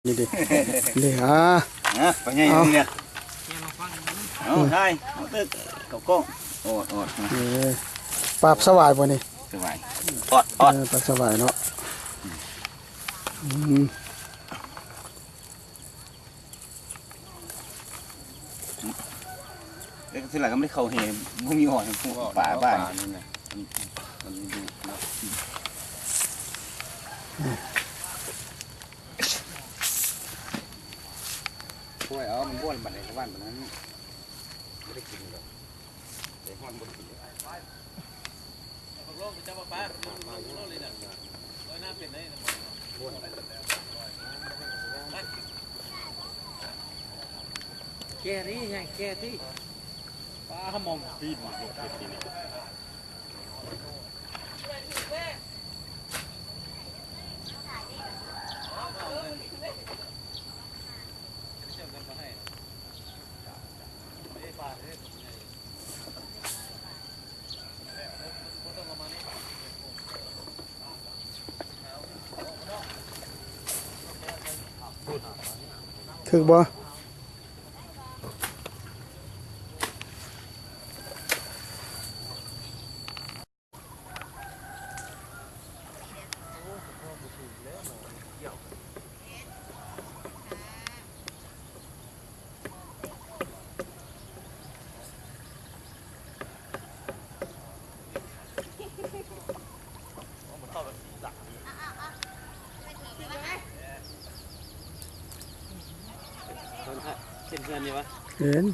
นี่ดินี่ไปไงเนี่ยเอาได้เอาตึกเขาก้องอดปราบสวายบ่นี่สบายอดปราบสวายเนาะทีหลังก็ไม่เข้าเหมไม่มีหอยป่าบ้านช่วยมันบ้วนบัดในชาวบ้านแบบนั้นไม่ได้กินหรอกเด็กมันบ่กินโลกจะมาป้าโลกเลยนะร้อยน้ำเป็นไงบ้วนแก่ที่ไงแก่ที่ป้ามองปีนมาลงที่นี่ถึกบ่เห็นเพื่อนนี่วะเห็น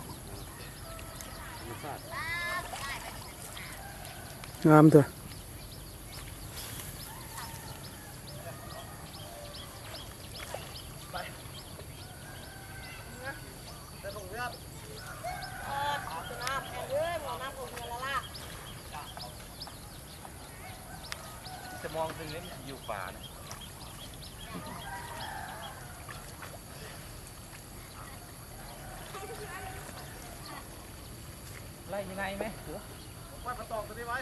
งามเถอะจะมองถึงนี้อยู่ป่านะไล่ยังไงไหมหัวว่าประตองตัวนี้ไว้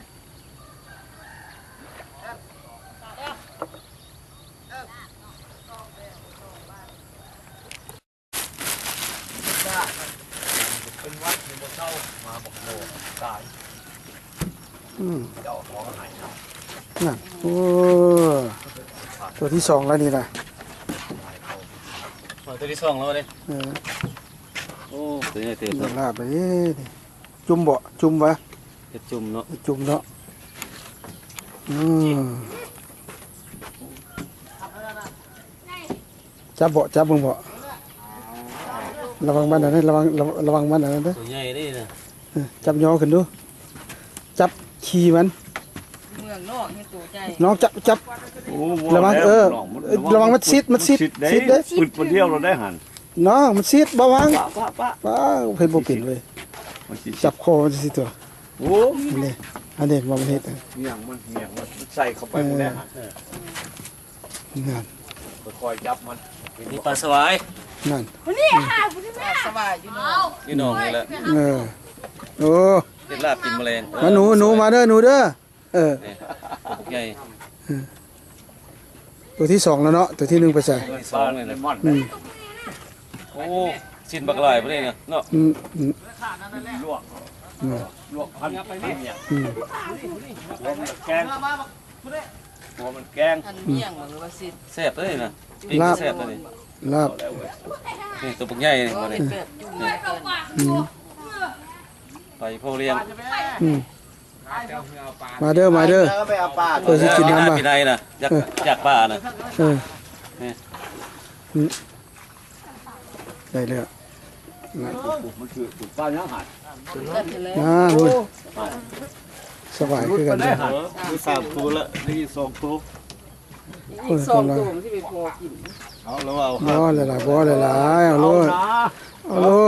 เป็นวัดมีบนเช่ามาบอกโลตายเจ้าของหายนั่นโอ้ตัวที่สองแล้วนี่นะตัวที่สองแล้วเลยโอ้ตัวนี้ตื่นลาบไปจุ่มบ่จุ่มวะจุ่มเนาะจุ่มเนาะจับบ่จับมึงบ่ระวังมันนะระวังมันนะตัวใหญ่ดินะจับย่อขึ้นดูจับขี่มันเมืองนอกนี่ตัวใจน้องจับระวังระวังมันซิดได้ปืนคนเที่ยวเราได้หันน้องมันซิดระวังป้าเพิ่นบ่เป็นเลยจับคอมันสิตัวโอ้นี่อันนี้มันเฮ็ดเงี่ยงมันใส่เข้าไปหมดแล้วนั่นคอยจับมันนี่ปลาสวายนั่นนี่ค่ะคุณแม่สบายอยู่เนาะนี่น้องนี่แหละโอ้เป็นลาบกินแมลงมาหนูมาเด้อหนูเด้อใหญ่ตัวที่สองแล้วเนาะตัวที่หนึ่งไปใส่สองเลยนะโอ้ชิ้นบักลายไปเลยเนาะลวกพันไปเนี่ยแกงหัวมันแกงเมี่ยงหรือว่าสิแซ่บเลยนะลาบแซ่บเลยลาบนี่ตัวปักใหญ่นี่มาเลยไปพ่อเลี้ยงมาเด้อตัวที่กินน้ำมาปีไหนนะอยากป่านะได้เลยมันคือป้าเนื้อหาดลูกสบายขึ้นกันเลยนี่3 ตัวละนี่2 ตัวที่ไปพอกินเอาแล้วเอาบ่หลายบ่หลายเอาโล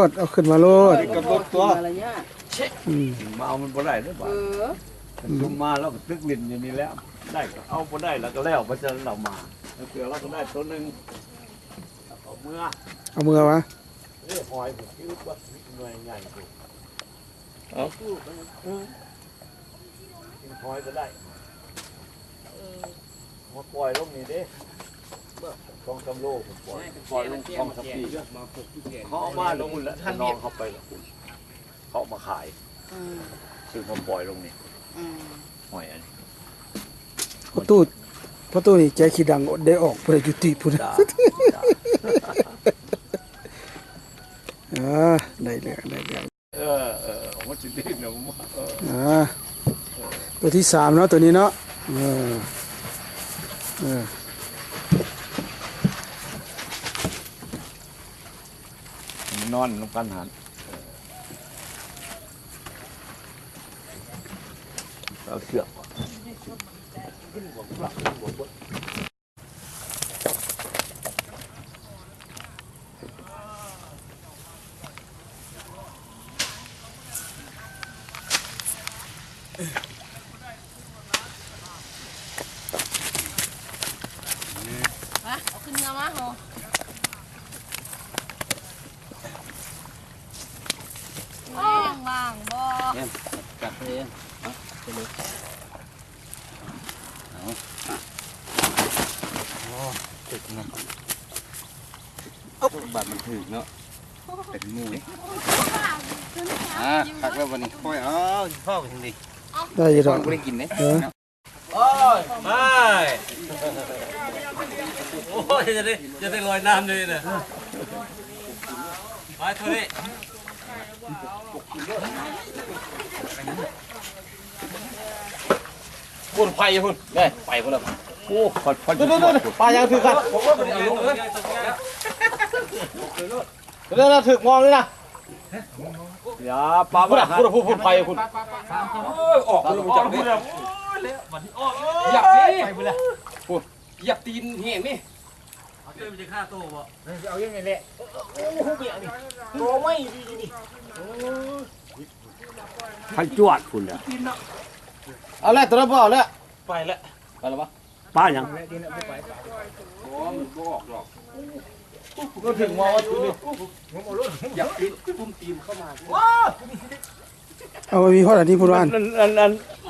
ดเอาขึ้นมาโลดกับรถตัวมาเอามันบ่ได้เด้อบ่ลุมมาแล้วตึกลิ้นอย่างนี้แล้วได้ก็เอาบ่ได้แล้วก็แล้วเพราะฉะนั้นเรามาเผื่อเราก็ได้ตัวนึงเอามือวะหอยผมคิดว่าหน่วยใหญ่เอาหอยก็ได้มาปล่อยลงนี่ดิ 2 3โลผมปล่อยลง2 3ปีเขาเอามาลงแล้วท่านน้องเขาไปแล้วคุณเขามาขายซึ่งผมปล่อยลงนี่หอยอันนี้ พ่อตู้นี่ใจขี้ดังได้ออกบ่ได้ยุติพุ่น จ้า ได้แล้วมันจะดิ้นนะผมตัวที่3เนาะตัวนี้เนาะนอนลงกันหันเอาเสือกเอาขึ้นมาโหว่างบ่ กัดเลยไปเลยถึกเนาะบาดมันถึกเนาะเป็นหมูขักแล้ววันนี้ค่อยพ่อไปทางดี ได้อยู่ด พ่อ อก ไม่ได้กินเนี่ย โอ้ยไม่โอ้ยจะได้ลอยน้ำเลยนะไปเท่านี้พุ่นไฟพุ่นได้ไปพุ่นแล้ว โอ้ขอดปลายังถือกันเรื่องถึกมองเลยนะ อย่าปลา พุ่นไฟคุณออกเลยจับดิหยับดิหยับตีนเหี้ยนี่เรื่องมันจะฆ่าโตบ่เอาอย่างไรแหละโอ้โหเบี้ยนี่โตไม่ดีนี่ พันจวดคุณเนี่ย เอาแล้วตัวบ่เอาแล้วไปแล้วไปแล้วปะ ปลายัง ก็ถึงมองว่าตัวนี้หยับตีนตุ้มตีนเข้ามา เอามีฮอดอันนี้พุ่นว่า อั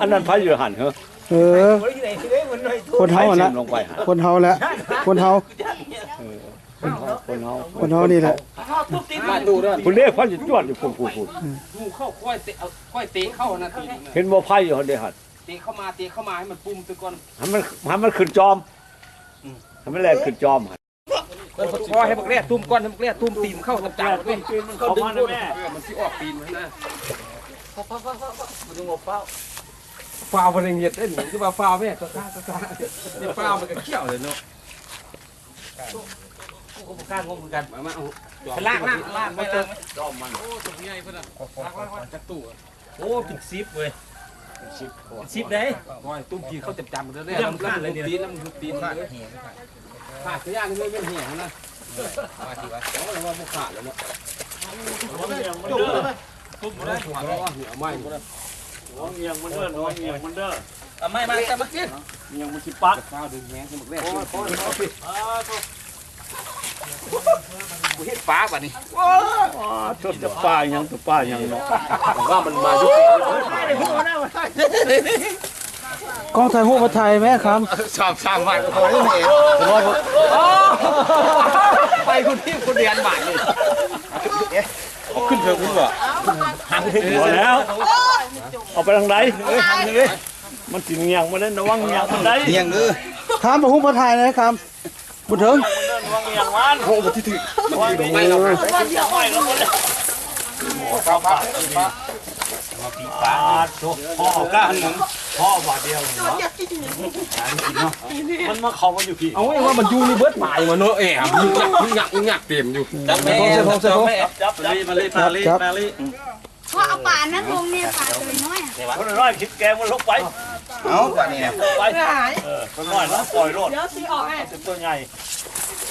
นนั้นพายอยู่หันเหรอ คนเฮาละ ลงไปหัน คนเฮาละคนเฮานี่แหละ มาดูด้วย คุณเรียกพันจวดอยู่พูด ดูเข้าค่อยเตะค่อยเตะเข้านะทีนึง เห็นบ่พายอยู่หันเดียหัน เตะเข้ามาให้มันปุ่มไปก่อน ให้มันขึ้นจอมให้มันแลนขึ้นจอมหัน พอให้บักแร่ตุ้มก้อนให้บักแร่ตุ้มตีนเข้าจับจับเลย เขามาแม่ มันที่ออกตีนมันนะมันต้องเฝ้าฟาวมันเงียบได้หนิคือว่าฟาวแม่ตานี่ฟาวมันก็เขี้ยวเลยเนาะกูก็กล้างงเหมือนกันมาเอาล่างไม่เติม จอมมัน โอ้ตัวใหญ่พุ่นอ่ะล่างจากตู้โอ้เป็นซิปเว้ยซิปได้ตุ้มตีนเข้าจับจับมันเลยน้ำตีนเลยขาดสัญญาณเลยเป็นเหี้ยนะมาทีวะแล้วว่าบุขาดแล้วเนาะจุ๊บเลยตุ้มได้หัวว่าหัวไหม้ก็ได้ น้องเงียงมันเด้อน้องเงียงมันเด้อ ไม่มาแต่มากิน เงียงมันสิปัก ข้าวดึงแง่สมุกแรกกูเห็ดปลาป่ะนี่ ชดจะป้ายังตัวป้ายังเนาะ ว่ามันมายุค กล้องถ่ายรูปมาถ่ายแม่ครับ สามวันพอได้ไหมไปคุณที่คุณเรียนบาทเลยขึ้นเถอะคุณวะ หัวแล้วเอาไปทางไหนมันสิเงียงมันได้ระวังเงียงทางไหน เนียงเด้อ ถามมาฮู้มาถ่ายนะครับบ่ถึง ระวังเงียงมันโหบ่ที่ถึงไม่เราไม่เราปลาตัวพ่อก้านหนึ่งพ่อบาทเดียวมันมาเขามาอยู่พี่ เอาไว้ว่ามันยูนี่เบิร์ดหมายมาเนอะมึงหยักเต็มอยู่ จับแม่จับมาเลย พอเอาป่านั่งลงเนี่ยป่าตัวน้อยอ่ะ คนน้อยคิดแกมันลงไป เอาป่านนี้ ไปคนน้อยแล้วปล่อยรถเดี๋ยวสีออกไงตัวใหญ่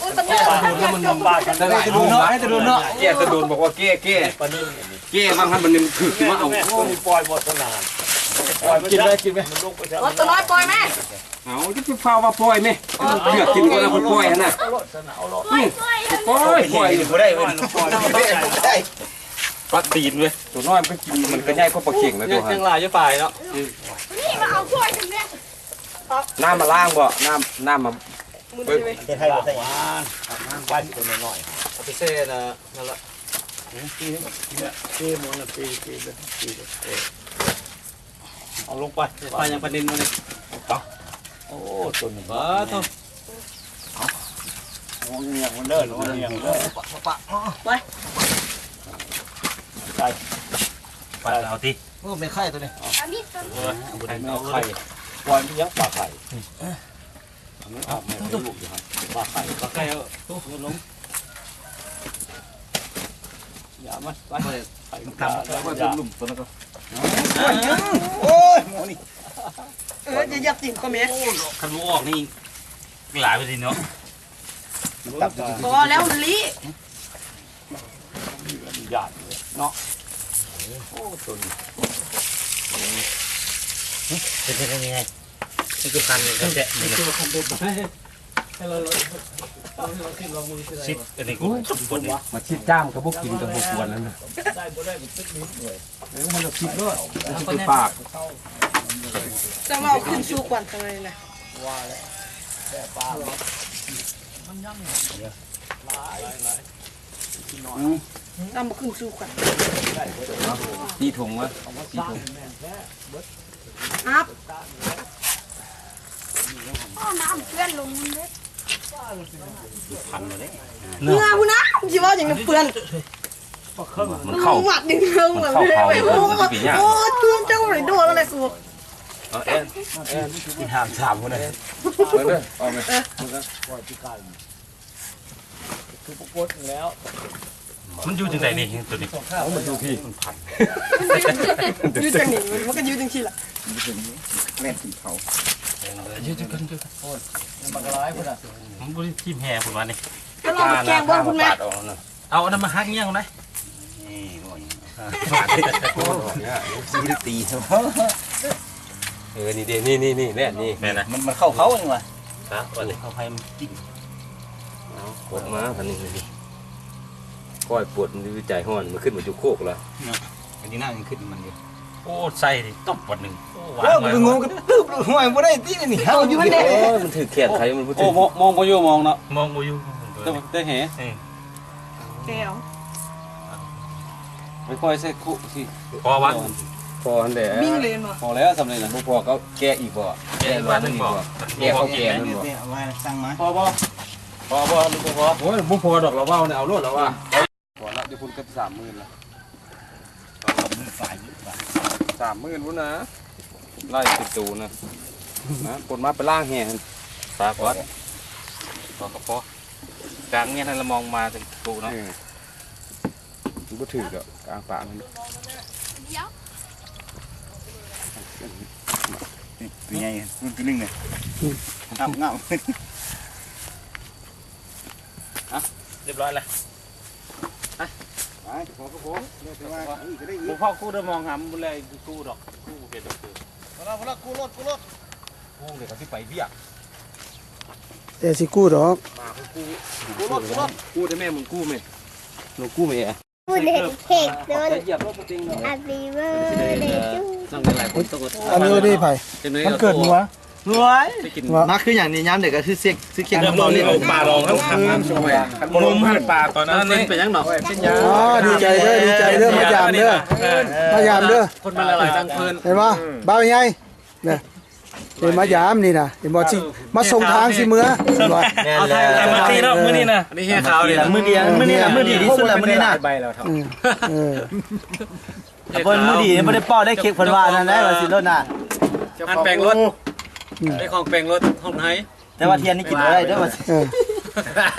อุ้ยมันเดินมัน มันลำบากกัน จะดูเนาะให้จะดูเนาะ แกจะโดนบอกว่าแก้ ปนึง แก้บางท่านมันนึงถือว่าเอา ปล่อยหมดนานปล่อยกินไหมมันลงไปแล้ว ตัวน้อยปล่อยแม่ เอาที่ฟ้าว่าปล่อยไหมเลือกกินก็แล้วปล่อยนะ ปล่อย ปล่อย บ่ได้เว้ย ได้ปลาตีนเว้ยตัวน้อยมันกินมันก็ใหญ่กว่าปลาเข่งนะตัวฮะ ยังลายจะฝ่ายเนาะ นี่มาเอาช่วยฉันเนี่ย น้ำมาล้างบ่น้ำมา มึงได้ไหม เฮ็ดให้บ่ใส่ วันตัวน้อย เอาไปเซ่น่ะนั่นละ ปีมันปีเอาลงไป ไปยังประเด็นมาเลย โอ้ตัวนี้ บ้าต้อง งงเงียงมันเลิศงงเงียงเลิศ ไปเอาที โอ้เป็นไข่ตัวนี้ อันนี้ต้น ไข่ไม่เอาไข่วันที่ยักษ์ปลาไข่ไม่เอาไม่เอาลูกอยู่ครับปลาไข่ ปากไก่เอา ตู้ลงอย่ามันไปไข่ทำแล้วก็จะลุ่มตัวนั้นก็ โอ้ยหมูนี่ จะยับติ่งก็เมีย คันมูออกนี่หลายไปสิเนาะ ตับ พอแล้วลิ หยาดเลยเนาะโอ้ตัวนี้ เป็นยังไง นี่คือคันกันแจ๊ะนี่ ตัวคันเด็ดให้เรา ชิดอันนี้กูสุดคนนี้ มาชิดจ้ามกับพวกกินกับพวกกวนนั่นน่ะ ได้บ่ได้มันตึกนิดหน่อย มันจะคิดด้วยมันจะเป็นปาก จะมาเอาขึ้นสู้ก่อนทำไมนะ ว่าแล้วแต่ปลามันย่ำหลายที่นอน ตามมาขึ้นสู้ก่อน ตีถุงวะ ตีถุงแม่นแท้เบิด อัพ น้ำเพื่อนลงมันเลย พันเลย เมื่อคุณนะจีว่าอย่างนี้เปื่อน มันเข้า หวัดดึงเรื่องเหมือนเลยไปโอ้ตัวเจ้าไหนโดนอะไรกู เอ็นกินหามสามคนเลยเด้อเอาไหม ปล่อยพิการคือปกติแล้ว มันอยู่จังไหนนี่ตัวนี้ มันดูพี่มันพัน ยืดจังหนิมันก็ยืดจังชีละ แม่กินเขา ยืดกันยืด มันก็ร้ายพุ่นอ่ะ มันบริทีมแห่คุณวันนี้ ก็ลองแกงบ้างคุณแม่ เอาอันนั้นมาฮักเงี้ยงได้ นี่บ่อยโอ้ซีรีตีนี่เดี๋ยวนี่แน่นี่ แม่นะ มันเข้าเขาเองวะ ครับวันนี้ เข้าไพ่มันจิ้งปวดมาพันนี้นี่ก้อยปวดมันวิจัยห้อนมันขึ้นมาจุกโคกแล้วอันนี้น่าจะขึ้นมันอยู่ โอ้ใส่ตบวันหนึ่ง เออมันงงกันตึ๊บห่วยบ่ได้ตีนี่เฮาอยู่มันมันถือแขนไทยมันบ่ถื โอ้ อ มองบ่อยู่มองเนาะ มองกูอยู่ ได้แห่ แก้ว ไม่ค่อยใส่คุสิ พอวัน พออันเด้ มิ่งเลยมา พอแล้วสำเร็จแล้ว บ่พอก็แกะอีกบ่ แกวันหนึ่งบอก แกะเขาแกะนั่นบ่สั่งมา พอบ่ลูกพอ โอ้ยบ่พอดอกเราเว้าเนี่ยเอาโลดแล้วว่า พอแล้วเดี๋ยวพุ่นกับ30,000ละ30,000พุ่นนะไล่ติดตูนะกดมาไปล่างแห่ ตาก่อนพอกระเพาะกลางเงี้ยท่านเรามองมาถึงตูเนาะ มันบ่ถือดอกกลางปากมัน เดี๋ยว เป็นไงมันตัวนึงเนี่ยเงา เรียบร้อยแล้ว ไปขอก็ขอเรียกว่าอีกก็ได้อี ผม ก พ่อกู้ได้มองหำบุเลยกู้ดอกกู้เกิดดอก พอแล้วกูรถกูเดี๋ยวก็สิไปเบี้ย แต่สิกู้ดอก กูได้แม่มึงกู้แม่ หนูกู้แม่ พูดเด็กเค้กเดิน เหยียบรถจริงเนาะ Happy birthday to ต้องได้หลายคนต้องกด อันนี้ได้ไผมันเกิดหัว ไปกิน ว่า มาคืออย่างนี้ย้ำเด็กก็คือเสียกซื้อเค้ก เริ่มเรานี่ปลาลองแล้วมุมหันปลาตอนนั้นนี่ เป็นยังหนอเป็นยัง อ๋อดีใจเด้อมายามเด้อมายามเด้อ คนมันละลายจังเพลิน เห็นบ่บ่าวใหญ่เนี่ยเห็นมายามนี่นะเห็นบ่สิมาส่งทางสิเมื่อเห็นบ่ เอาไทยมาตีแล้วมือนี่นะ อันนี้แห่ขาวเลย มือดีนะมือดีที่สุดแล้วมือดีนะ ใบแล้วครับ เออ เพิ่นมือดีไม่ได้ป้อได้เค้กเพิ่นว่านั่นได้ว่าสิรถน่ะ อันแปลงรถได้ของแปลงรถห้องไหน แต่ว่าเทียนนี่กินบ่ได้เด้อว่า เออ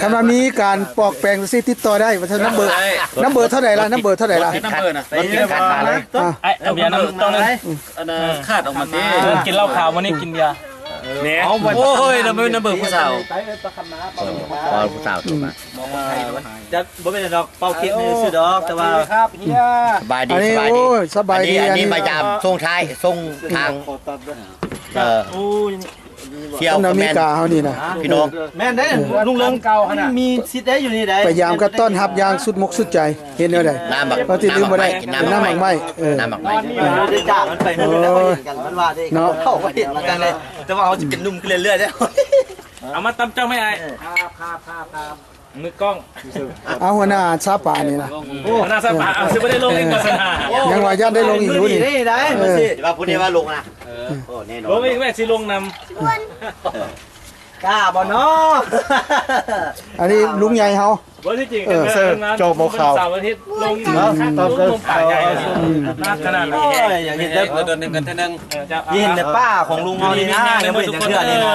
คันว่ามีการปอกแปลงสิติดต่อได้ว่าน้ำเบอร์เท่าไหร่ล่ะน้ำเบอร์เท่าไหร่ล่ะ น้ำเบอร์นะ ไปเรียกขาดเลย อ่ะ ไอ้เอาเบียร์น้ำต้องเลย อันนั้นขาดออกมาเต้ กินเหล้าขาววันนี้กินเบียร์เนี่ย โอ้ยน้ำเบอร์ผู้สาว พอผู้สาวตัวมา จะบ่เป็นดอกเป่าเค้กนี่ซื้อดอกแต่ว่า ครับเฮีย สบายดี อันนี้ สบายดี โอ้ยสบายดี อันนี้มายามส่งท้ายส่งทางเที่ยว ต้น กับ นามิ แม่น กาเฮานี่นะ พี่น้อง แม่นได้ลุงเลิงเก่าขนาดมีสิทธิ์ได้อยู่นี่ได้ พยายามก็ต้อนรับอย่างสุดมกสุดใจเห็นแนวใด น้ำบัก เราติดลืมบ่ได้ น้ำ น้ำหมักไหม้เออ น้ำบักไม้ ได้จ้ามันไปนู่นแล้วก็เห็นกันมันว่าได้ เนาะ เข้าก็เห็นแล้วกันเลยแต่ว่าเขาจะเป็นนุ่มขึ้นเรื่อยๆได้ เอามาตำเจ้าไม่ไอ้มือกล้อง เอาหัวหน้าซาป่านี่นะ หน้าสปาเอาซื้อไม่ได้ลงเองก่อนสนา ยังว่าญาติได้ลงอีกอยู่นี่ นี่ได้มาสิว่าพูดได้ว่าลงนะโอ้แน่นอน ลงเองแม่สิลงน กล้าบ่เนาะ อันนี้ลุงใหญ่เฮา ำว่าที่จริง โจโมข่าว เสาร์อาทิตย์ลงลงป่าใหญ่น่าขนาดนี้ อย่างนี้ได้ เดินหนึ่งกันเท่านึง ยินแต่ป้าของลุงเอานี่นะยังไม่เห็นจะเชื่อเลยนะ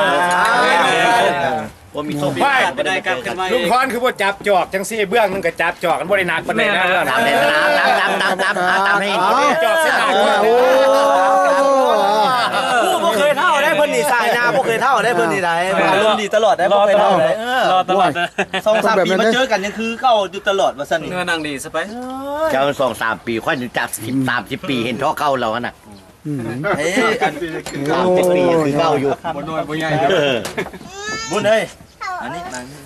ว่ามีส้ม ไม่ได้กลับขึ้นมา ลุงพรคือบ่จับจอกจังซี่เบื้องนึงก็จับจอกกันบ่ได้หนักปานใดนะ ตามในสนามตามให้เห็น จอกเสียหนัก โอ้ ผู้บ่เคยเท่าได้เพิ่นนี่สายหน้าบ่เคยเท่าได้เพิ่นนี่ได้อารมณ์ดีตลอดได้บ่เคยเท่าได้ รอตลอด 2-3 ปีมาเจอกันยังคือเก่าอยู่ตลอดว่าซั่นนี่ เนื้อนั่งดีสไป เจ้า2-3 ปีค่อยจาก10-30 ปีเห็นท่อเก่าเราน่ะเฮ้ยอัน30 ปีคือเก่าอยู่ บ่น้อยบ่ใหญ่ บุญเอ้ยอันนี้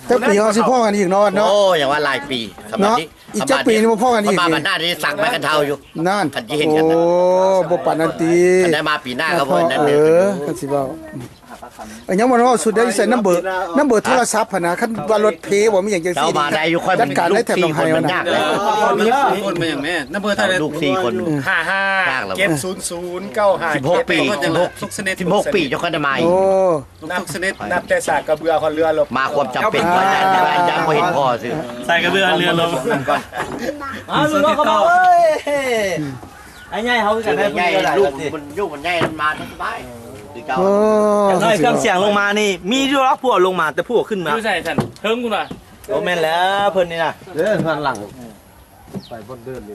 จักปีเฮาสิพ่อกันอีกเนาะเนาะ โอ้อย่างว่าหลายปีสำหรับ เนาะ นี้ อีกจักปีนี่บ่พ่อกันอีก มาบัดหน้านี่สั่งไม้กันเท่าอยู่ นั่น ท่านที่เห็นกันนะ โอ้บ่ปานนั้นติ ท่านได้มาปีหน้าก็บ่นั่น เอ เด้ อก็สิเว้ายังบ่เนาะสุดได้ใส่น้ำเบอร์โทรศัพท์หั่นนะคันว่ารถเพบ่มีหยังจัง เจ้า ซี่ มาได้อยู่ค่อย จัดการได้แถบ ลู ลำ ก ไห้ 4 คน เอา มัน นะ ยากเลย คนมาอย่างแม่น้ำเบอร์เท่าไหร่ ลูก4 คน 55 700 95 16 ปี16ปีเจ้าก็ได้มาอีก โอ้ นับสนิทนับแต่สากกระเบือคนเรือลบ มาความจำเป็นว่ายังบ่เห็นพ่อซื่อ ใส่กระเบื้องเรือลง ลุงน้องเขาเอ้ยไอ้ใหญ่เขาคือกันได้ใหญ่ลูกมันยุ่งมันใหญ่มันมาสบายคือเก่า โอ้ น้อยเครื่องเสียงลงมานี่มีอยู่รับพวกลงมาแต่พวกขึ้นมา ดูใส่สันเทิงกูหน่อย โอ้แม่นแล้วเพิ่นนี่น่ะเด้อข้างหลัง ใส่บนเดินเ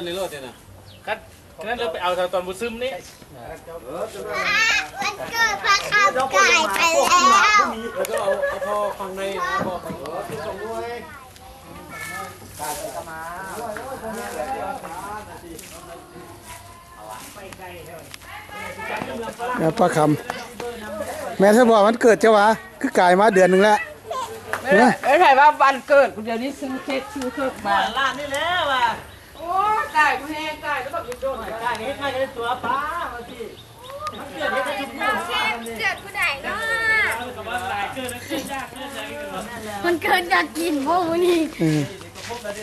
ลยรถเนี่ยนะ งั้นเราไปเอาตอนบุซึมนี่ มันเกิดพระคำไก่ไปแล้ว พอฟังในพอฟัง แล้วป้าคำแม่ถ้าบอกมันเกิดจะวะคือกายมาเดือนหนึงแล้ว ไม่ใช่ว่าวันเกิดเดี๋ยวนี้ซื้อเค้กซื้อเครื่องมา ร้านนี่แล้วว่ะ โอ้ไก่กูแห้งไก่แล้วแบบโดนไก่ นี่ใครได้ตัวป้ามาสิ เกิดผู้ใดเนาะมันเกิดอยากกินพวกนี้ ครบแล้วเ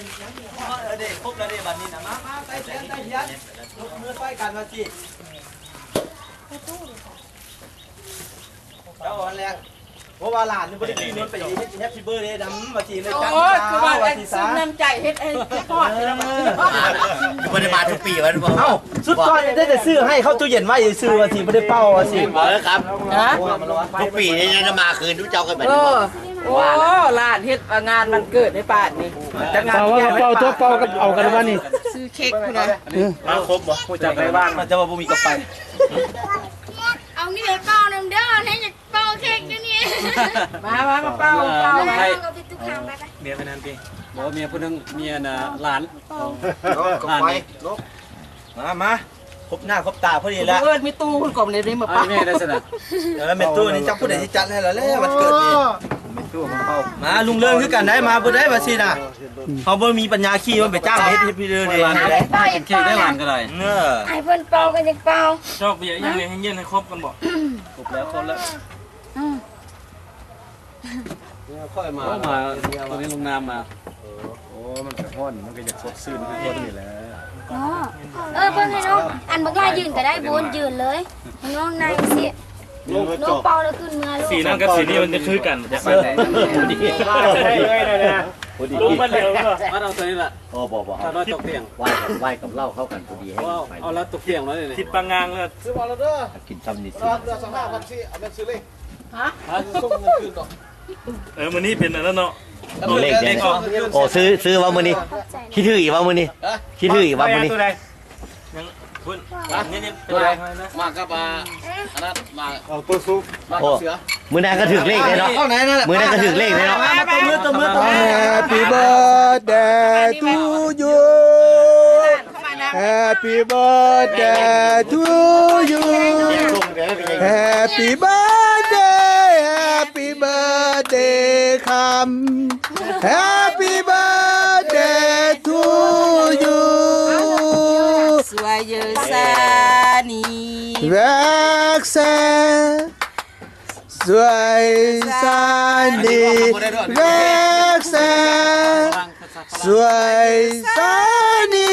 ด้บัดนี้นะมาไปเสียนยกมือไฟกันมาสิเจ้าวันแรกเพราะว่าหลานนี่บ่ได้กินมันไปแฮปปี้เบิร์ดเดย์ดำมาสิเลยจัง โอ้คือว่า วันที่ ซื้อ 3 น้ำใจเฮ็ดให้ทอดนี่แล้วมัน บ่ได้มาทุกปีวะบ่เอ้าสุดก่อนได้แต่ซื้อให้เข้าตู้เย็นไว้ซื้อว่าสิบ่ได้เป้าว่าสิครับ ฮะ ทุกปีนี่จะมาคืนทุกเจ้ากันแบบ โอ้ นี้ โอ้ร้านเฮ็ดงานมันเกิดในป่านนี่จังงาน เป่าตัวเป่ากันเอากันว่านี่ ซื้อเค้กพุ่นนะ มาครบบ่ผู้จัดไปบ้านมันจะว่าบ่มีกับไป เอานี่เลยเป่าน้ำเด้อให้จะเป่าเค้กอยู่นี่ มาเป้า แล้วก็ไปตุ๊กตาไปไป เมียไปนั่นพี่บอกเมียผู้นึงเมียน่ะหลาน กับไปมาครบหน้าครบตาพอดีแล้ว เอิ้นมีตู้คุณกลมเลยนี่มา ไอ้ เป้า แม่ได้สนะ เม็ดตู้นี่จับผู้ใดที่จัดให้แล้วมันเกิดนี่มาลุงเลิงคือกันได้มาบ่ได้ว่าสิน่ะเฮาบ่มีปัญญาขี่มันไปจ้างเฮ็ดพี่เด้อนี่ เป่าอีก เค้กได้หลานก็ได้ เออ ให้เพิ่นเป่ากันจะเป่า ชอบเบียร์ยังเลยให้เย็นให้ครบกันบอก ครบแล้วครบแล้วค่อยมาตอนนี้ลงน้ำมา โอ้มันก็ฮ้อนมันก็อยากสดชื่นทุกคนนี่แหละ อ๋อเพิ่นให้น้องอันบักลายืนก็ได้บนยืนเลยให้น้องนายสิน้องเป่าแล้วขึ้นเมื่อลูก สีนั้นกับสีนี้มันจะคือกันจะไปไหนลงมาเร็วก็ มาเอาตัวนี้ละ โอ้บ่ ถ้าเราตกเตียง ไหว้กับเหล้าเข้ากันพอดีให้ไป เอาแล้วตกเตียงแล้วเนี่ย ทิดปังงางเลย กินทำนี่สิ มันนี่เป็นอะไรเนาะ ตัวเลขเนี่ยโอ้ซื้อว่ามื้อนี้คิดถืออีกว่ามื้อนี้คิดถืออีกว่ามื้อนี้ ตัวใดยังพุ่นนี่ตัวใด มากับอันนั้นมา เอาตัวซุป โอ้มื้อนั้นก็ถือเลขเลยเนาะมื้อนั้นก็ถือเลขเลยเนาะ Happy birthday to you Happy birthday to you Happy birthday Happy birthday คำ Happy birthday to you สวยเยอะซานี แวกแซ สวยสันดีเล็กแสนสวยสันดี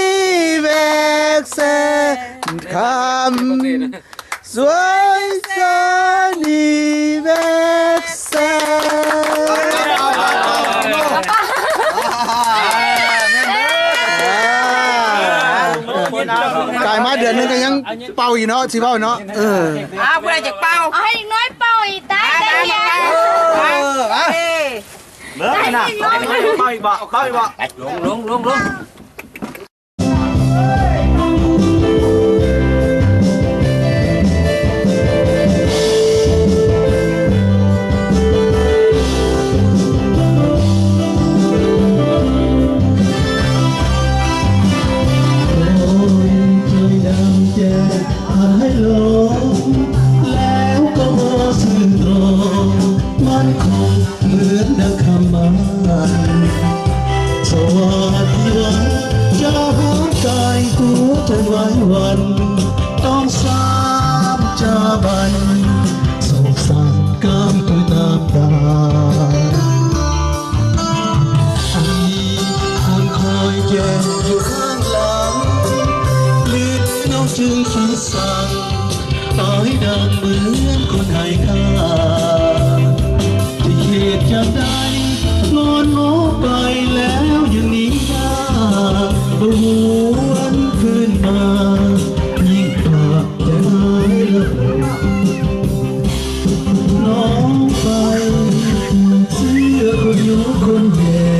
เล็กแสนคำสวยสันดีเล็กแสกายมาเดือนนึงก็ยังเป่าอีกเนาะสิเป่าเนาะผู้ใดจะเป่าเอาให้น้อยเป่าอีกตาได้ยัง เลิกนะเป้าอีกบ่เป้าอีกบ่ลงแล้วก็สื่อตรงมันคงเหมือนดังคำมันสวัสดีวันจะหากายกูจนวันต้องสามจะบันส่งสั่งกำตัวตามตาคนคอยแย่อยู่ข้างหลังลิดน้องจึงคิดสั่งต่อให้ดังเหมือนคนให้ค่าที่เหตุจะได้นอนโง่ไปแล้วยังหนีได้บวนขึ้นมายิ่งปากจะหายละน้องไปเสื้อคนอยู่คนแย่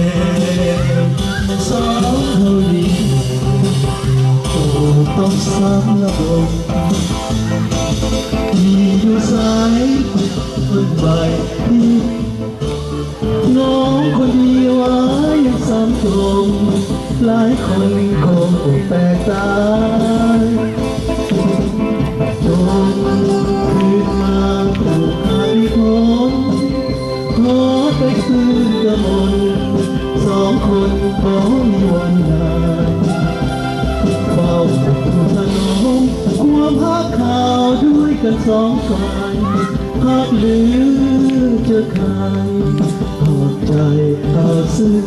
สาวเท่านี้โอ้ต้องซ้ำละบงมีอยู่สายคนใบน้องคนเดียวยังซ้ำตรงหลายคนคงอกแตกตายจนคืนมาถูกหายพ้นขอไปคืนกระมนสองคนขอมีวันนานเฝ้าถนนความหักข่าวด้วยกันสองฝ่ายหักหรือจะขายหอบใจเอาซึ่ง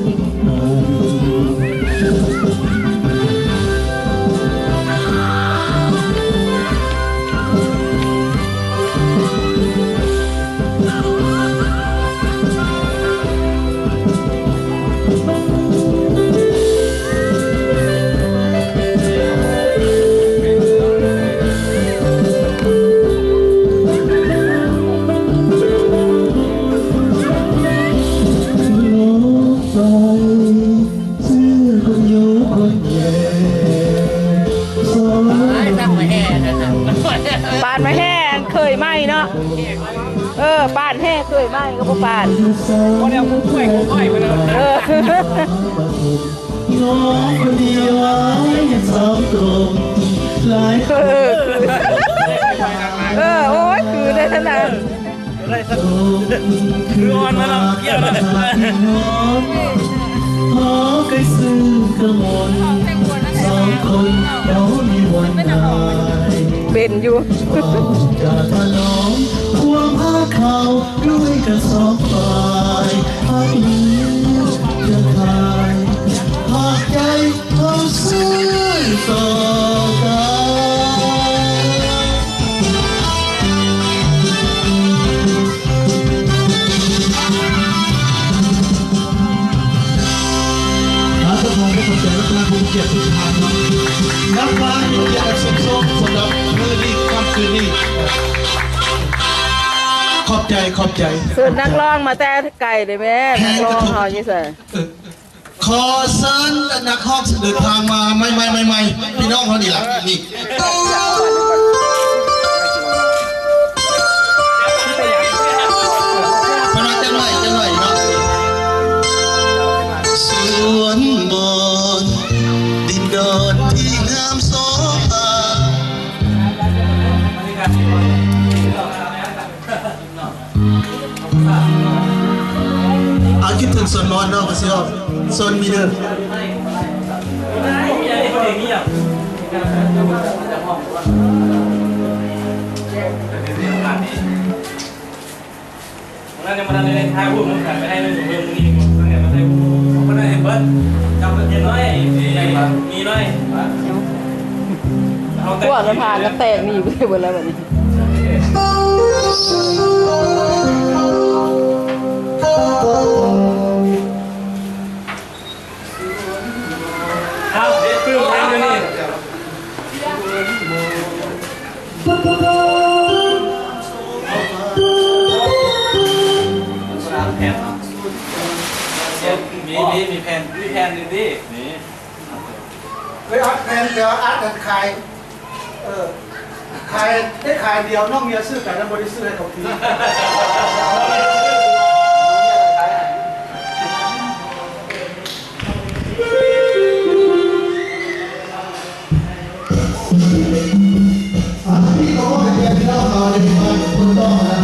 ปานมาแห้งเคยไหมเนาะปานแห้งเคยไหมก็บ่ปานบ่ได้เอามือช่วยกูอ้อยมาแล้วน้องคนเดียวยังสาวตรงหลายโอ้ยคือได้ขนาดคืออ่อนมาแล้วเกี่ยวเลยขอใกล้ซึ้งกระมวลสองคนเรามีวันตายเป็นอยู่จะถนอมความหักเขาด้วยกันสองฝ่ายหักนี้จะขายหักใจเขาซื้อต่อกันอาสาพงศ์ผู้คนใจรักนาภูมิเกียรติทุกท่านนับวันอยู่อย่างสมทรงสำหรับมือนี้ค่ำคืนนี้ขอบใจส่วนนักร้องมาแต่ไก่เลยแม่นักร้องเขายี่สิขอเชิญนักร้องเดินทางมาไม่พี่น้องเขาดีละนี่พนักจะหน่อยเนาะสวนบอนดินดอนที่งามโสภาคิดถึงส่วนนอนเนาะก็สิเอาส่วนมีเด้อ นั่นยังมาทำในท้ายพูดมึงกันไปให้มึงอยู่เมืองมึงนี่นั่นเนี่ยมาได้เขาได้เห็นเบิ้ลจำเห็นน้อยมีน้อย กว่าจะผ่านก็แตกนี่ไปหมดแล้วแบบนี้เอาเด็กปื้มทำเลยนี่มีแผ่นดินี่นี่ เฮ้ยอัดแผ่นเดี๋ยวอัดกันขายขายได้ขายเดียวน้องเมียซื้อกันแล้วบริซื้อให้เขาทีพี่โอ้ยเดี๋ยวเราเอาเลยมาคุณต้องนะ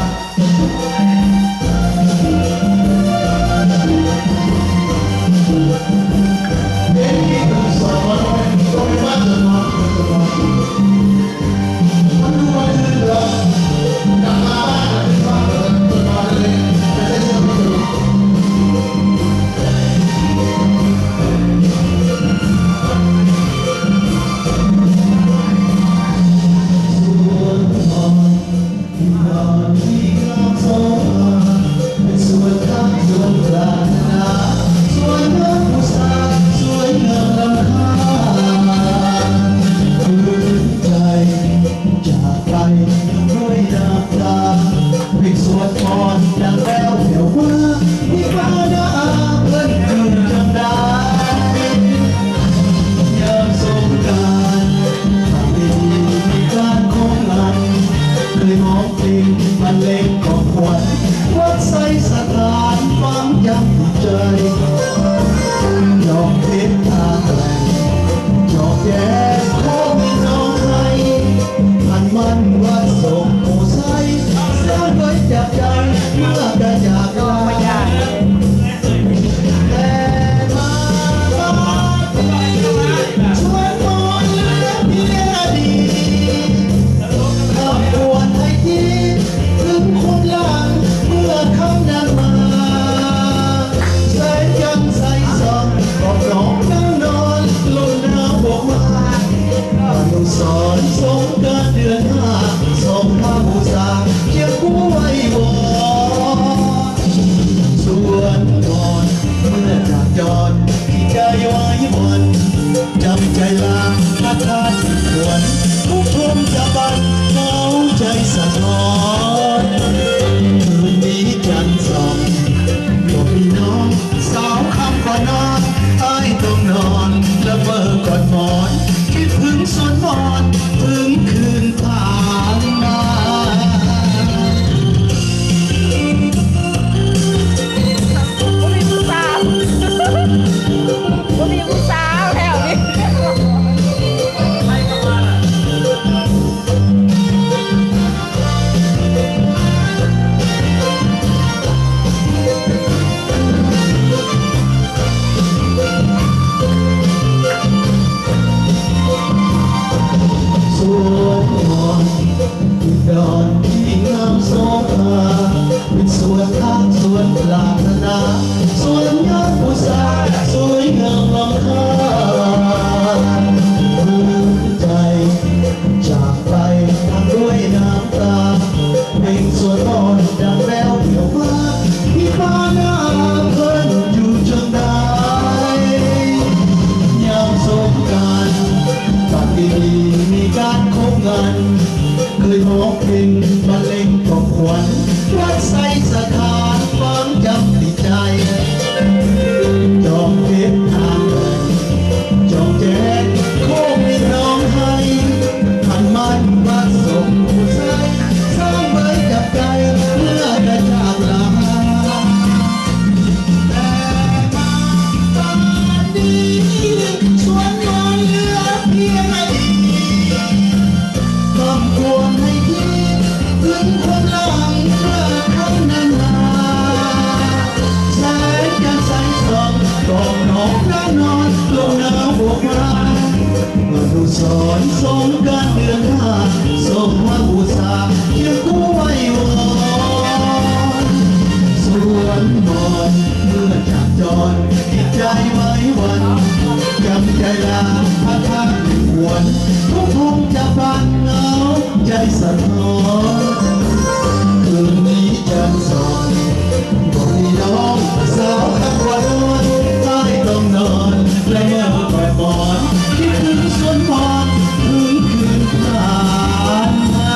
วนมอนเมื่อจากจรจิตใจไว้วันจำใจลาพักพักวันทุกคงจะฟันเหงาใจสั่นหอนคืนนี้จันทร์ส่องบอกให้น้องสาวทั้งวันใต้ต้องนอนและเมื่อแผ่บอนคิดถึงสวนพรถึงคืนผ่านมา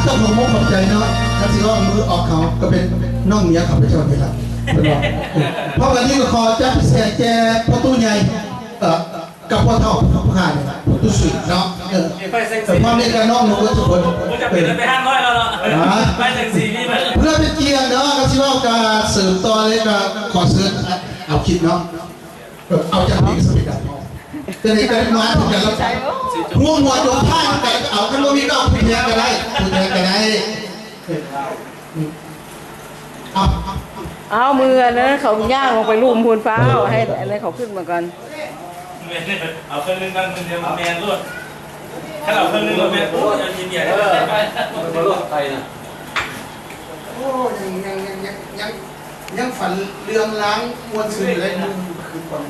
ต้องขอมกขอบใจเนาะถ้าสิว่ามือออกเขาก็เป็นน้องเมียขับไปชนไปครับเพราะวันนี้ก็ขอจับแสกแจประตูใหญ่กับพ่อเท่าผ่านประตูสุดเนาะความเรียกกันน้องหนูทุกคนเป็นไปห้างน้อยแล้วเนาะไปถึง4นี่มันเพื่อเป็นเกียรติเนาะก็สิว่าการเสริมต่อเลยก็ขอเชิญเอาคิดเนาะเอาจากปีสมิดจะได้กันมาถึงกันแล้วง่วงหัวโดนผ้าแต่เอาคันว่ามีก็เอาคุณแทนกันได้คุณแทนกันได้เอามือนะเขาย่างลงไปลุ่มพูนฟ้าให้อะไรเขาขึ้นมาก่อนเอาเครื่องนึงกันเดียวแมนรวดถ้าเอาเครื่องนึงแมนโอ้ยยินใหญ่ได้ไปมาลวดไทยนะโอ้ยังฝันเรื่องล้างมวลซื่อเลยนะคือคน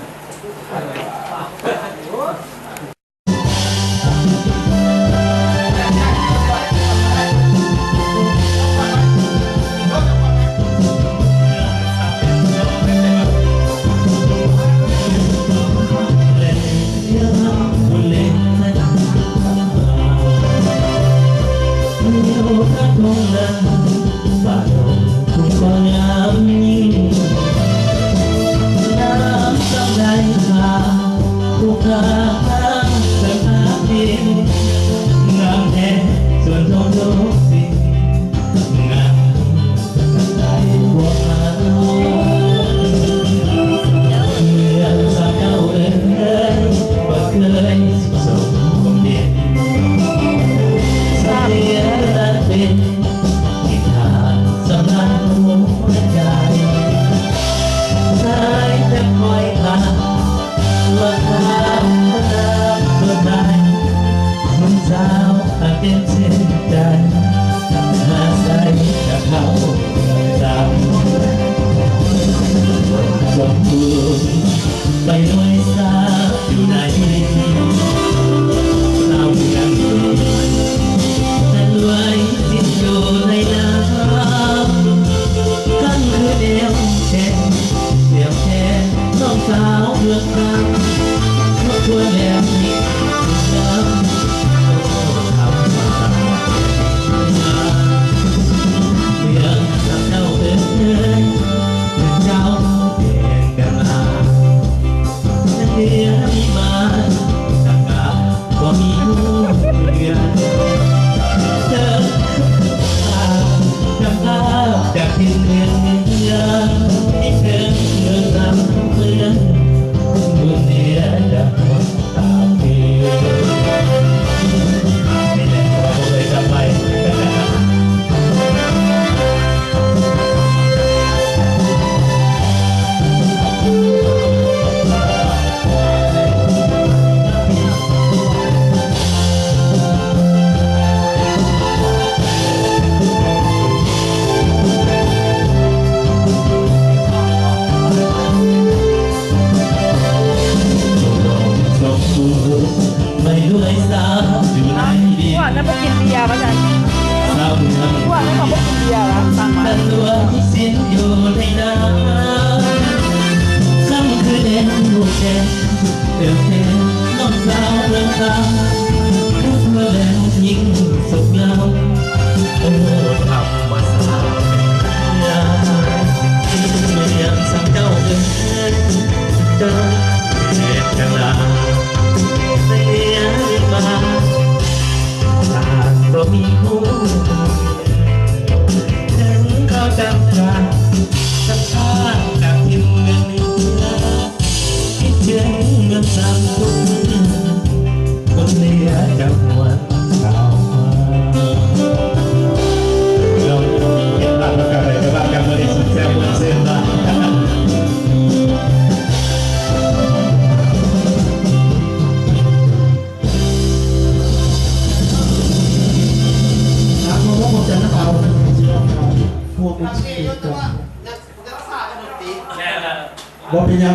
บ่เป็นยัง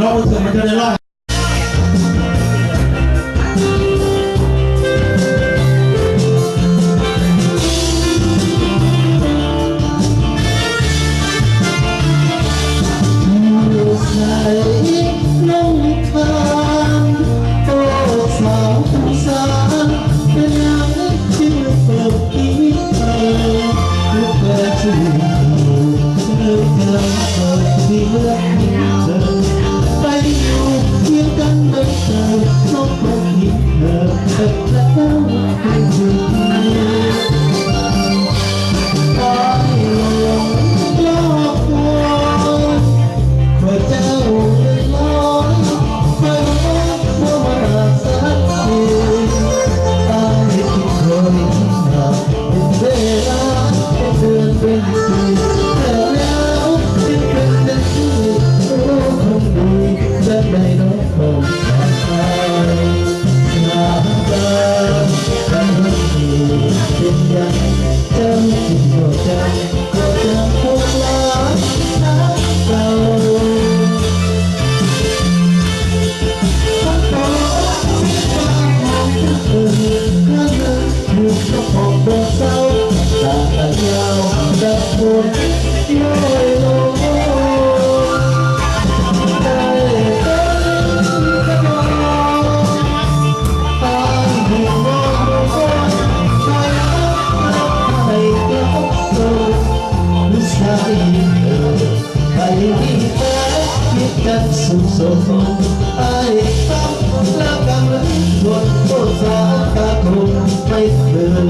ลองรู้สึกมันจะได้ลองน้องทางโอ้สาวสาวเป็นยังที่เปิดอีกเธอลูกแก่ที่เธอเกิดเปิดที่เมื่อเธอไปอยู่เคียงกันไม่เจอน้องคนที่เธอเป็นแล้วให้ถึงตายลงโลกว่าเจ้าเลยลอยไปว่ามาสักทีตายที่เคยมาเป็นเวลาเป็นเดือนเป็นปีแต่แล้วที่เป็นเดือนที่รู้คงดีจะไม่น้องคงตายหน้าตาเป็นดีเป็นยังจำที่หัวใจก็จะคงลาเรา อยู่กับผมเดินเศร้าตาตายาวดับบุญย้อยลงได้ก็ยอมตายอยู่มองมองใจรักให้กลับตัวนิสัยไปดีแต่คิดกันสุขสมไอ้ต้องละกันบนโต๊ะสาตาคงไม่เดิน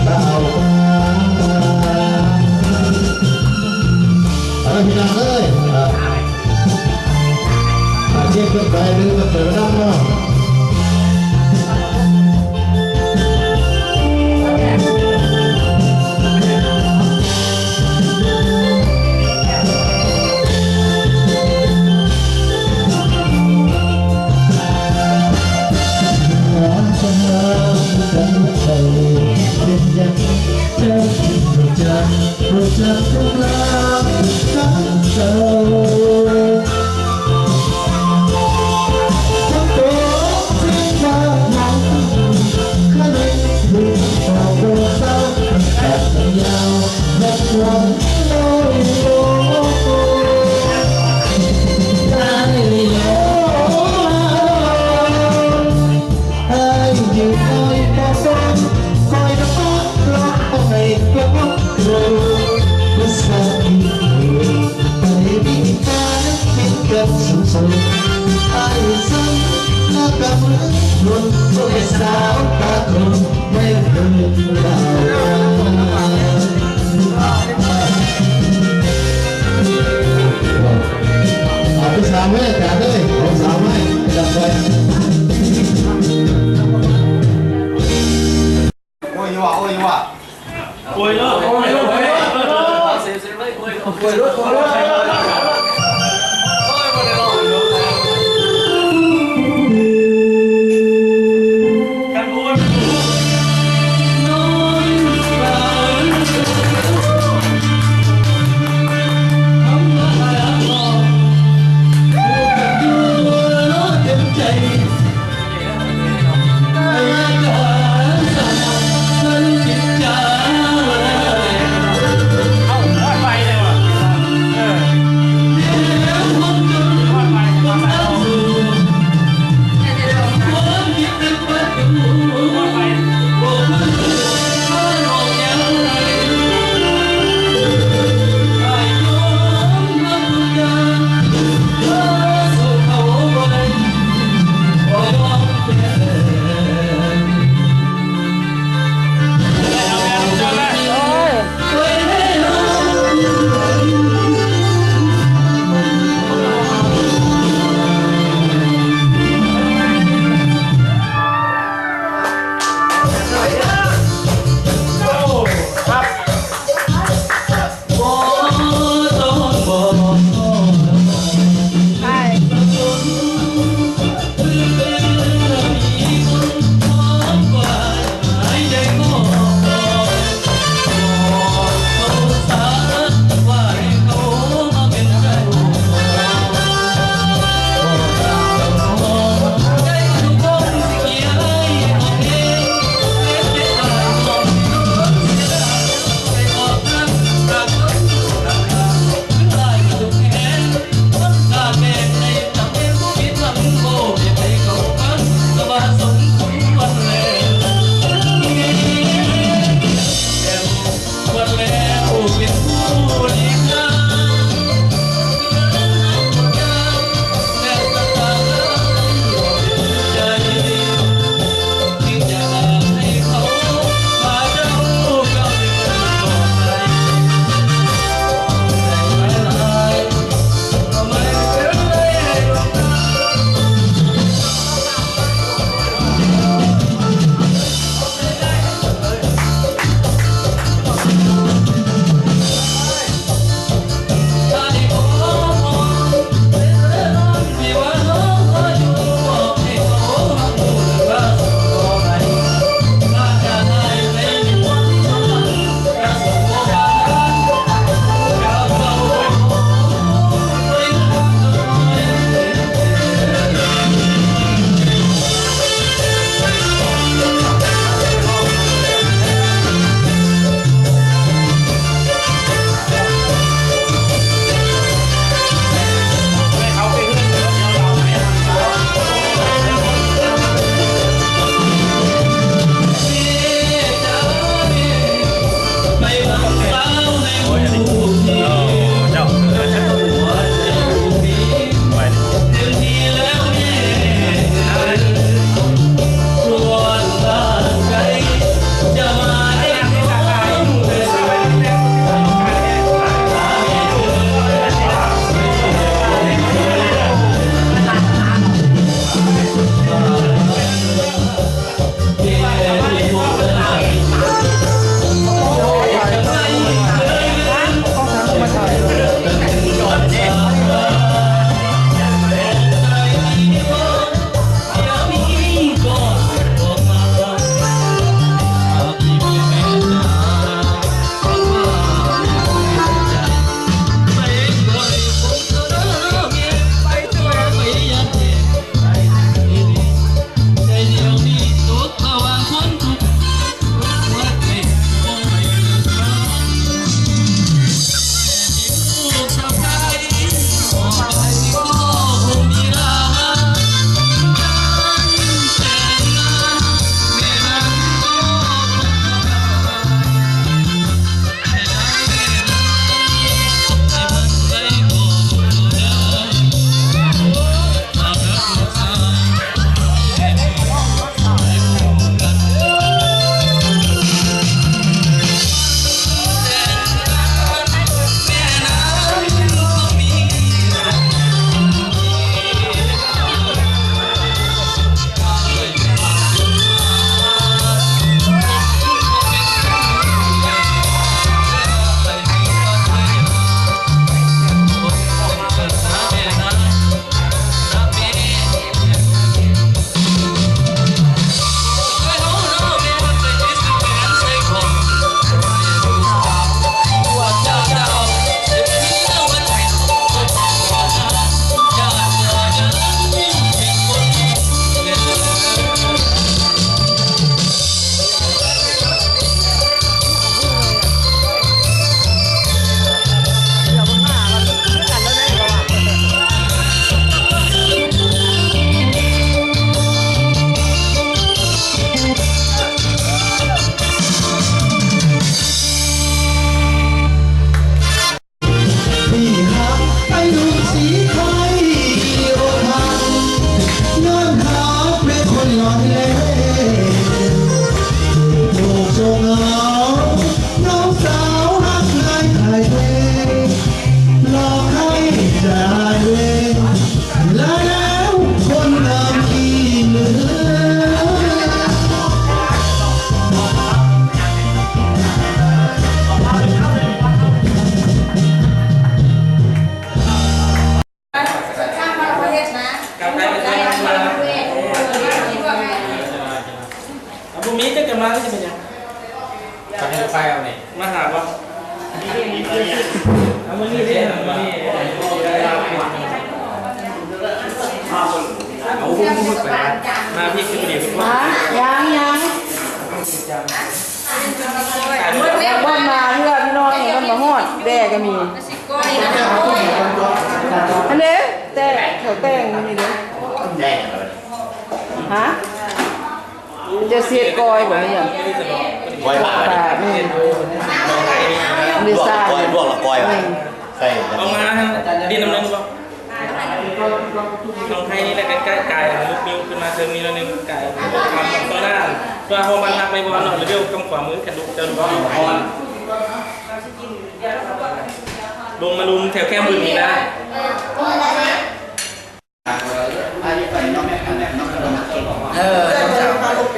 ดาวอะไรพี่น้องเอ้ยเทียบกันไปหรือว่าเปิดน้ำเนาะเป็นยังเจ้าที่รู้จักทุกลางทั้งเจ้าทั้งตัวที่มาหนังข้าเลยดูออกโดนเศร้าแต่ยาวและความลอยลงได้แล้วไอ้อยู่คอยปอสนคอยน้ำมันร้องให้กลับมาภาษาอีกไปดีกันคิดกันสุดๆไอ้ซ้ำแล้วกับรถตัวสาวตาคงไม่เคยดาวเอาไปสาวไหมจ่าเลยเอาสาวไหมจับไปโอ้ยว่ะโอ้ยว่ะโอ้ยเนาะโอ้ยเนาะโอ้ยเนาะเซฟเลยโอ้ยเนาะโอ้ยเนาะโอ้ยเนาะกันโอ้ย มาก็จะเป็นยังไปเอาเนี่ยมาหาบ่เอามานี่ดิเอามานี่เอาหุ้มไปมาพี่คือเดี๋ยวคุณว่ายังบ้านมาเพื่อพี่น้องบ้านมาฮอดแด่ก็มีอันนี้แต่เขาแต่งนี่เลยฮะจะเสียกอยแบบนี้อย่างกอยบาทนี่ซ่ากอยลวกละกอยใช่เอามาดินน้ำนึงบ่ลองให้นี่แหละใกล้ๆไก่ลูกนิ้วขึ้นมาเติมนี้แล้วนึงไก่ทำตัวหน้าตัวพอมันหักไปบอลหน่อยเร็วกำขวามือกระดูกจะดูอ่อนลงมาลุมแถวแก้มมือนี้ได้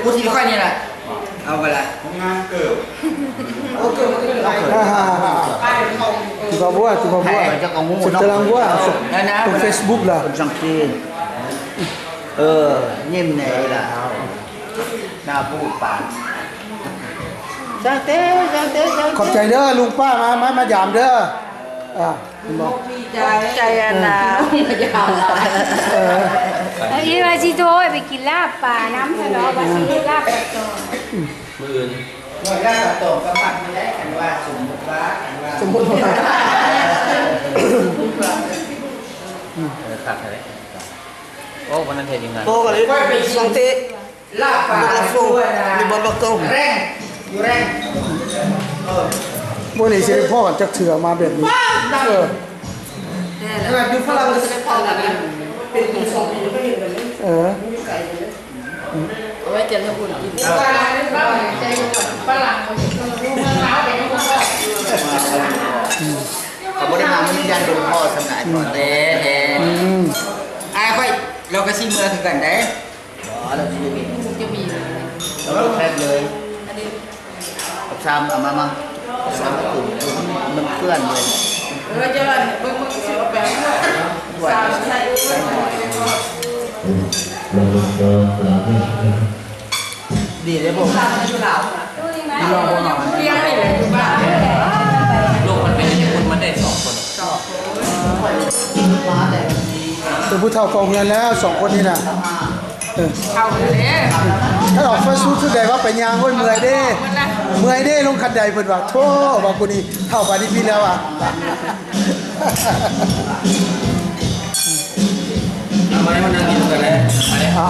กูทีค่อยนี่แหละเอาไปละงานเกิดที่พ่อบัวสุดตารางบัวตรง Facebook ล่ะคนสังเกตยิ้มไหนล่ะหน้าพูดปากจังเต้ขอบใจเด้อลุงป้ามายามเด้อบอกใจอันนะยามแล้วอีว่าสิโทยไปกินลาบปลาน้ำทะเลาะว่าสิลาบปลาตองมื้ออื่นว่าลาบปลาตองก็มักไม่ได้กันว่าสมมุติว่าขาดอะไรโอ้วันนั้นเห็นยังไงโตกันเลยสังเกตลาบปลาฟูมีบอลบักตุ้มแรงอยู่แรงเมื่อนี้สิพ่อจักเถื่อมาแบบนี้อยู่ฝรั่งก็จะได้พอกันเป็นตัวสองอยู่ก็เห็นแบบนี้เอาไว้เจริญบุญกินฝรั่งเขาเขาไม่ได้มาไม่ได้ยันดูพ่อสมัยก่อนเด้ค่อยเราก็ซิเมื่อถึงกันได้เราจะมีเราแทบเลยกับซ้ำเอามาซ้ำกลุ่มมันเพื่อนเลยจะเบิ่งสิแบบสามใช่ดีเลยผมลองคนหน่อยเลี้ยงไม่เลยบ้านลูกมันเป็นอย่างคนมันได้2 คนเป็นผู้เฒ่ากองเงินแล้ว2 คนนี่นะเข้าเลยถ้าออกฟ้าสู้แสดงว่าไปยางเมื่อยเด้ลงคันใดเพิ่นว่าโธ่ว่ากูนี่เท่าปานนี้พี่แล้วอ่ะเอามาให้มันนั่งกินกันเลยเอา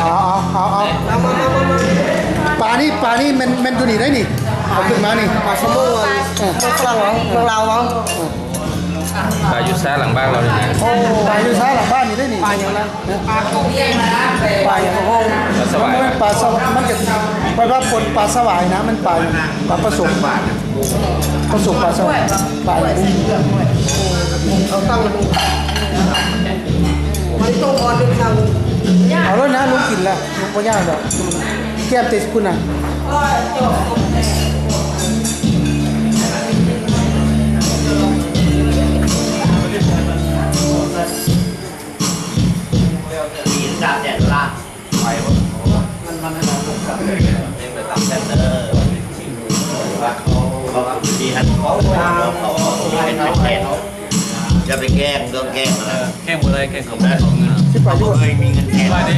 ปลานี่มันตัวนี้ได้นี่เอาขึ้นมานี่ปลาสมบูรณ์ฝรั่งเรามั้งปลาอยู่ซ้ายหลังบ้านเราเลยนะโอ้ปลาอยู่ซ้ายหลังบ้านนี่ได้นี่ปลาอย่างนั้นปลาโก้ปลาอย่างโก้มันปลาสวายมันจะไปว่าคนปลาสวายนะมันปลาผสมปลาสวายปลาเขาตั้งมาดูมันต้องอ่อนเป็นทางเอาแล้วนะลุงกินละลุงก็ย่างดอกแก้มติดคุณน่ะดาบแดดล่าไปมันให้เราตกกับเป็นไปตามแดดเขาดีฮันเขาเป็นแกงจะไปแกงต้องแกงอะไรแกงอะไรแกงของแม่ของเงินที่ไปด้วยเคยมีเงินแกงไปดิ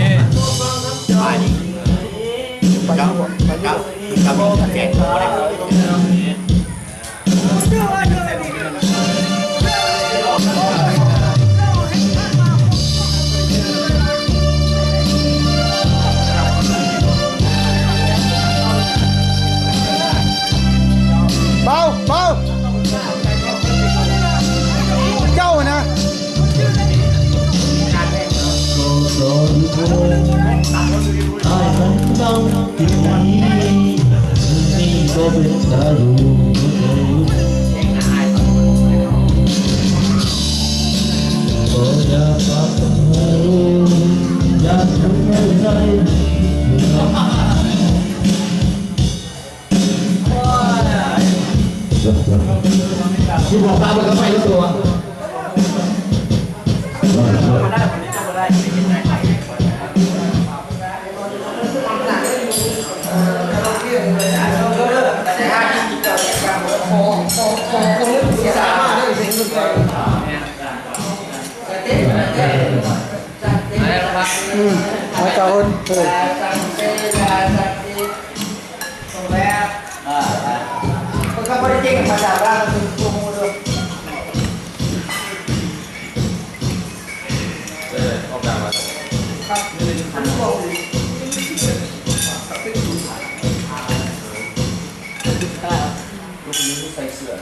ไปดิกับแกงอะไรเบาเจ้านะก็เป็นดารูโอ้ยาปะรูยาทำให้ใจที่บอกตามันก็ไปแล้วตัวเ มาเจ้าคนเออ สังเสยาสักติตรงแล้วคนเขาไม่ได้เก่งภาษาบ้านคือตัวมูด้วย ออกแบบมา ครับอันนี้บอกเลยลูกนี้ใส่เสื้อ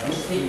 ลูกที่